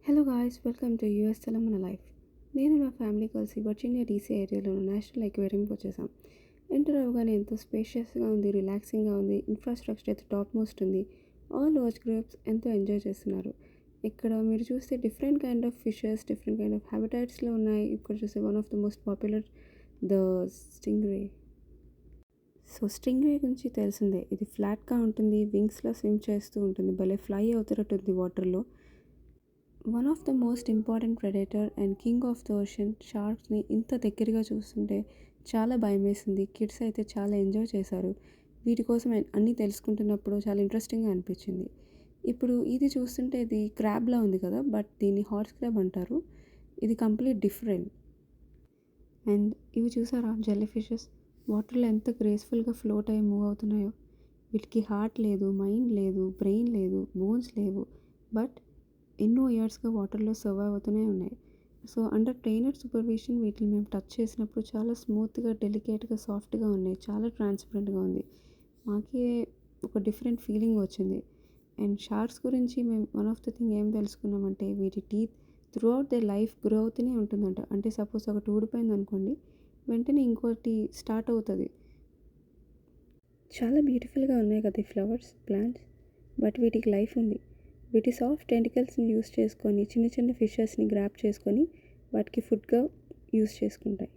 Hello guys, welcome to US Telangana life. నేను నా family కలిసి వర్జీనియా డీసీ ఏరియాలో నేషనల్ అక్వేరియంకి వచ్చేసాం. ఎంటర్ అవ్వగానే ఎంతో స్పేషియస్గా ఉంది, రిలాక్సింగ్గా ఉంది, ఇన్ఫ్రాస్ట్రక్చర్ అయితే టాప్ మోస్ట్ ఉంది. ఆల్ ఏజ్ గ్రూప్స్ ఎంతో ఎంజాయ్ చేస్తున్నారు. ఇక్కడ మీరు చూస్తే different kind of fishes, different kind of హ్యాబిటాట్స్లో ఉన్నాయి. ఇక్కడ చూస్తే one of the most popular the stingray. So stingray గురించి తెలిసిందే, ఇది ఫ్లాట్గా ఉంటుంది, వింగ్స్లో స్విమ్ చేస్తూ ఉంటుంది, భలే ఫ్లై అవుతున్నట్టుంది వాటర్లో. One of the most important predator and king of the ocean షార్క్స్ని ఇంత దగ్గరగా చూస్తుంటే చాలా భయం వేసింది. కిడ్స్ అయితే చాలా ఎంజాయ్ చేశారు. వీటి కోసం అన్నీ తెలుసుకుంటున్నప్పుడు చాలా ఇంట్రెస్టింగ్గా అనిపించింది. ఇప్పుడు ఇది చూస్తుంటే ఇది క్రాబ్లా ఉంది కదా, బట్ దీన్ని హార్స్ క్రాబ్ అంటారు. ఇది కంప్లీట్ డిఫరెంట్. అండ్ ఇవి చూసారా, జెల్లీ ఫిషెస్ వాటర్లో ఎంత గ్రేస్ఫుల్గా ఫ్లోట్ అయ్యి మూవ్ అవుతున్నాయో. వీటికి హార్ట్ లేదు, మైండ్ లేదు, బ్రెయిన్ లేదు, బోన్స్ లేవు, బట్ ఎన్నో ఇయర్స్గా వాటర్లో సర్వైవ్ అవుతూనే ఉన్నాయి. సో అండర్ ట్రైనర్ సూపర్విజన్ వీటిని మేము టచ్ చేసినప్పుడు చాలా స్మూత్గా, డెలికేట్గా, సాఫ్ట్గా ఉన్నాయి, చాలా ట్రాన్స్పరెంట్గా ఉంది. మాకే ఒక డిఫరెంట్ ఫీలింగ్ వచ్చింది. అండ్ షార్క్స్ గురించి మేము వన్ ఆఫ్ ద థింగ్ ఏం తెలుసుకున్నామంటే, వీటి teeth through out the life grow అవుతూనే ఉంటుందంట. అంటే సపోజ్ ఒకటి ఊడిపోయింది అనుకోండి, వెంటనే ఇంకోటి స్టార్ట్ అవుతుంది. చాలా బ్యూటిఫుల్గా ఉన్నాయి కదా ఈ ఫ్లవర్స్, ప్లాంట్స్, బట్ వీటికి లైఫ్ ఉంది. వీటి సాఫ్ట్ టెంటికల్స్ని యూస్ చేసుకొని చిన్న చిన్న ఫిషెస్ని గ్రాప్ చేసుకొని వాటికి ఫుడ్గా యూస్ చేసుకుంటాయి.